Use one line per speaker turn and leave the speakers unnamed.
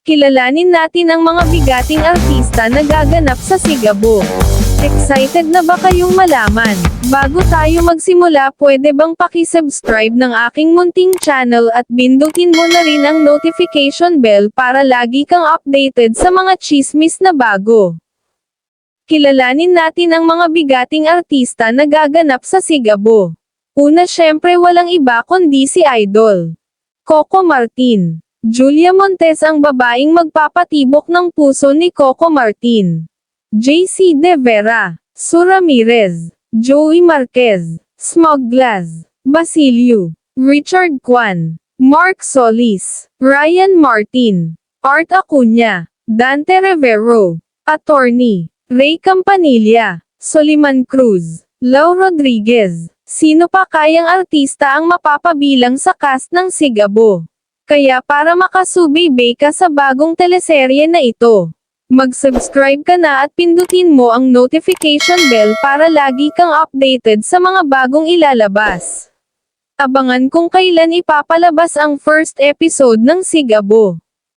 Kilalanin natin ang mga bigating artista na gaganap sa Sigabo. Excited na ba kayong malaman? Bago tayo magsimula, pwede bang paki-subscribe ng aking munting channel at pindutin mo na rin ang notification bell para lagi kang updated sa mga chismis na bago. Kilalanin natin ang mga bigating artista na gaganap sa Sigabo. Una, syempre walang iba kundi si Idol Coco Martin. Julia Montes ang babaeng magpapatibok ng puso ni Coco Martin. JC De Vera, Su Ramirez, Joey Marquez, Smoglas, Basilio, Richard Kwan, Mark Solis, Ryan Martin, Art Acuña, Dante Rivero, Attorney Ray Campanilla, Soliman Cruz, Lau Rodriguez. Sino pa kayang artista ang mapapabilang sa cast ng Sigabo? Kaya para makasubaybay ka sa bagong teleserye na ito, mag-subscribe ka na at pindutin mo ang notification bell para lagi kang updated sa mga bagong ilalabas. Abangan kung kailan ipapalabas ang first episode ng Sigabo.